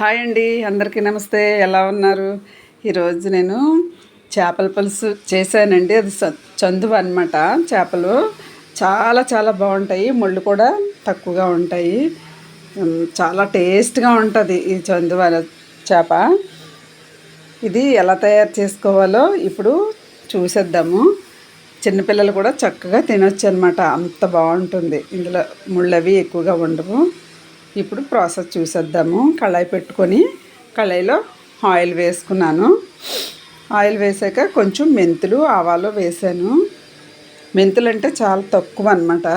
Hi అండి, అందరికీ నమస్తే. ఎలా ఉన్నారు? ఈరోజు నేను చేపల పులుసు చేశానండి. అది చందువ అనమాట. చేపలు చాలా చాలా బాగుంటాయి, ముళ్ళు కూడా తక్కువగా ఉంటాయి. చాలా టేస్ట్గా ఉంటుంది ఈ చందువ చేప. ఇది ఎలా తయారు చేసుకోవాలో ఇప్పుడు చూసేద్దాము. చిన్నపిల్లలు కూడా చక్కగా తినొచ్చు అనమాట, అంత బాగుంటుంది. ఇందులో ముళ్ళు అవి ఎక్కువగా ఉండవు. ఇప్పుడు ప్రాసెస్ చూసేద్దాము. కళాయి పెట్టుకొని కళాయిలో ఆయిల్ వేసుకున్నాను. ఆయిల్ వేసాక కొంచెం మెంతులు ఆవాలు వేసాను. మెంతులు అంటే చాలా తక్కువ అనమాట.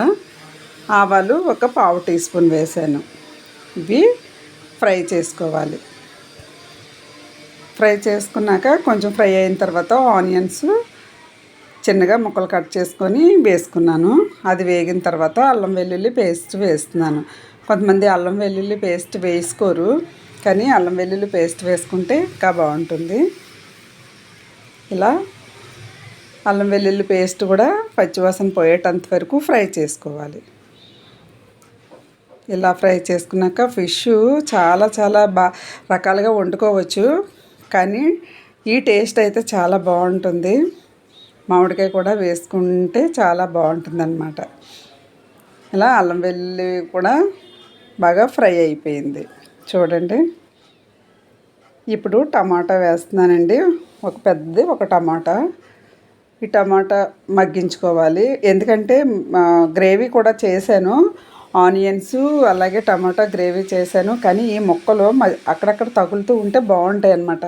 ఆవాలు ఒక పావు టీ స్పూన్ వేసాను. ఇవి ఫ్రై చేసుకోవాలి. ఫ్రై చేసుకున్నాక కొంచెం ఫ్రై అయిన తర్వాత ఆనియన్స్ చిన్నగా ముక్కలు కట్ చేసుకొని వేసుకున్నాను. అది వేగిన తర్వాత అల్లం వెల్లుల్లి పేస్ట్ వేస్తున్నాను. కొంతమంది అల్లం వెల్లుల్లి పేస్ట్ వేసుకోరు, కానీ అల్లం వెల్లుల్లి పేస్ట్ వేసుకుంటే ఇంకా బాగుంటుంది. ఇలా అల్లం వెల్లుల్లి పేస్ట్ కూడా పచ్చివాసన పోయేటంత వరకు ఫ్రై చేసుకోవాలి. ఇలా ఫ్రై చేసుకున్నాక ఫిష్ చాలా చాలా రకాలుగా వండుకోవచ్చు, కానీ ఈ టేస్ట్ అయితే చాలా బాగుంటుంది. మామిడికాయ కూడా వేసుకుంటే చాలా బాగుంటుంది అన్నమాట. ఇలా అల్లం వెల్లుల్లి కూడా బాగా ఫ్రై అయిపోయింది చూడండి. ఇప్పుడు టమాటా వేస్తున్నానండి. ఒక టమాటా. ఈ టమాటా మగ్గించుకోవాలి, ఎందుకంటే గ్రేవీ కూడా చేశాను. ఆనియన్స్ అలాగే టమాటా గ్రేవీ చేశాను, కానీ ఈ ముక్కలు అక్కడక్కడ తగులుతూ ఉంటే బాగుంటాయి అన్నమాట.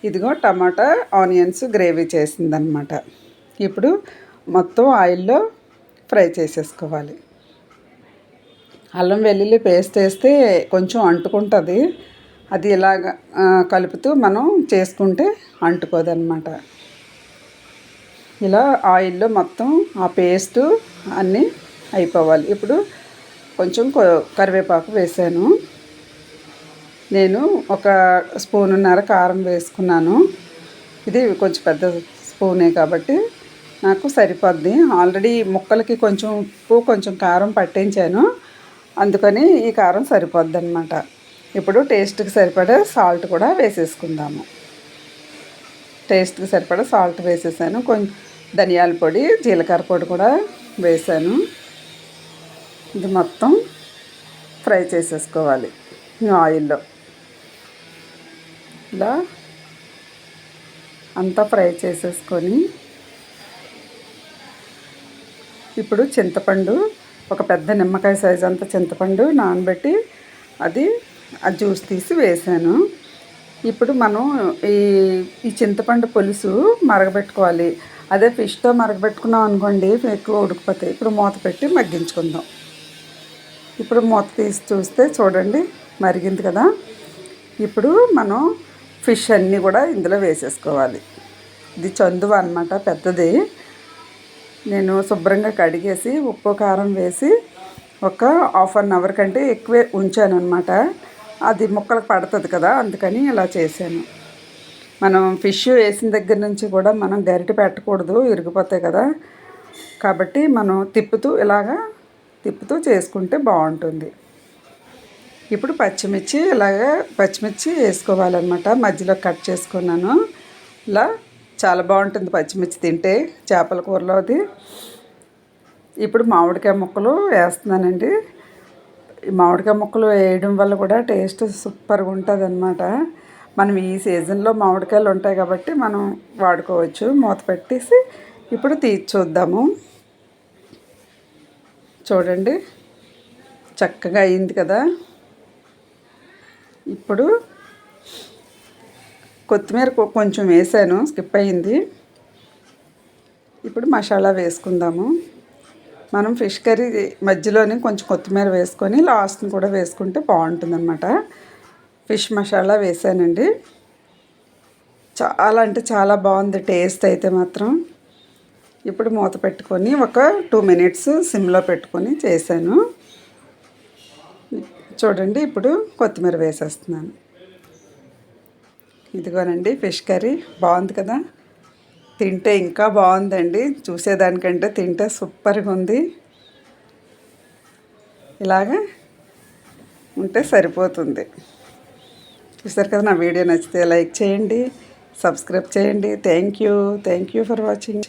ఇదిగో టమాటా ఆనియన్స్ గ్రేవీ చేసిందనమాట. ఇప్పుడు మొత్తం ఆయిల్లో ఫ్రై చేసేసుకోవాలి. అల్లం వెల్లుల్లి పేస్ట్ వేస్తే కొంచెం అంటుకుంటుంది. అది ఇలాగ కలుపుతూ మనం చేసుకుంటే అంటుకోదన్నమాట. ఇలా ఆయిల్లో మొత్తం ఆ పేస్టు అన్నీ అయిపోవాలి. ఇప్పుడు కొంచెం కరివేపాకు వేసాను. నేను ఒక స్పూనున్నర కారం వేసుకున్నాను. ఇది కొంచెం పెద్ద స్పూనే కాబట్టి నాకు సరిపోద్ది. ఆల్రెడీ ముక్కలకి కొంచెం ఉప్పు కొంచెం కారం పట్టించాను, అందుకని ఈ కారం సరిపోద్ది అనమాట. ఇప్పుడు టేస్ట్కి సరిపడా సాల్ట్ కూడా వేసేసుకుందాము. టేస్ట్కి సరిపడా సాల్ట్ వేసేసాను. కొంచెం ధనియాల పొడి జీలకర్ర పొడి కూడా వేసాను. ఇది మొత్తం ఫ్రై చేసేసుకోవాలి ఆయిల్లో. ఇలా అంతా ఫ్రై చేసేసుకొని ఇప్పుడు చింతపండు, ఒక పెద్ద నిమ్మకాయ సైజు అంత చింతపండు నానబెట్టి అది ఆ జ్యూస్ తీసి వేసాను. ఇప్పుడు మనం ఈ చింతపండు పులుసు మరగబెట్టుకోవాలి. అదే ఫిష్తో మరగబెట్టుకున్నాం అనుకోండి ఎక్కువ ఉడికిపోతాయి. ఇప్పుడు మూత పెట్టి మగ్గించుకుందాం. ఇప్పుడు మూత తీసి చూస్తే చూడండి మరిగింది కదా. ఇప్పుడు మనం ఫిష్ అన్నీ కూడా ఇందులో వేసేసుకోవాలి. ఇది చందువ అన్నమాట, పెద్దది. నేను శుభ్రంగా కడిగేసి ఉప్పు కారం వేసి ఒక హాఫ్ అన్ అవర్ కంటే ఎక్కువే ఉంచాను అనమాట. అది ముక్కలకు పడుతుంది కదా, అందుకని ఇలా చేశాను. మనం ఫిష్ వేసిన దగ్గర నుంచి కూడా మనం గరిటె పెట్టకూడదు, ఇరిగిపోతాయి కదా. కాబట్టి మనం తిప్పుతూ చేసుకుంటే బాగుంటుంది. ఇప్పుడు పచ్చిమిర్చి వేసుకోవాలన్నమాట. మధ్యలో కట్ చేసుకున్నాను. ఇలా చాలా బాగుంటుంది పచ్చిమిర్చి తింటే చేపల కూరలో అది. ఇప్పుడు మామిడికాయ ముక్కలు వేస్తున్నానండి. ఈ మామిడికాయ ముక్కలు వేయడం వల్ల కూడా టేస్ట్ సూపర్గా ఉంటుంది అన్నమాట. మనం ఈ సీజన్లో మామిడికాయలు ఉంటాయి కాబట్టి మనం వాడుకోవచ్చు. మూత పెట్టేసి ఇప్పుడు తీసి చూద్దాము. చూడండి చక్కగా అయింది కదా. ఇప్పుడు కొత్తిమీర కొంచెం వేసాను, స్కిప్ అయింది. ఇప్పుడు మసాలా వేసుకుందాము. మనం ఫిష్ కర్రీ మధ్యలోనే కొంచెం కొత్తిమీర వేసుకొని లాస్ట్ని కూడా వేసుకుంటే బాగుంటుంది అన్నమాట. ఫిష్ మసాలా వేసానండి. చాలా అంటే చాలా బాగుంది టేస్ట్ అయితే మాత్రం. ఇప్పుడు మూత పెట్టుకొని ఒక 2 minutes సిమ్లో పెట్టుకొని చేశాను. చూడండి ఇప్పుడు కొత్తిమీర వేసేస్తున్నాను. ఇదిగోనండి ఫిష్ కర్రీ బాగుంది కదా. తింటే ఇంకా బాగుందండి, చూసేదానికంటే తింటే సూపర్గా ఉంది. ఇలాగా ఉంటే సరిపోతుంది. చూసారు కదా, నా వీడియో నచ్చితే లైక్ చేయండి, సబ్స్క్రైబ్ చేయండి. Thank you for watching.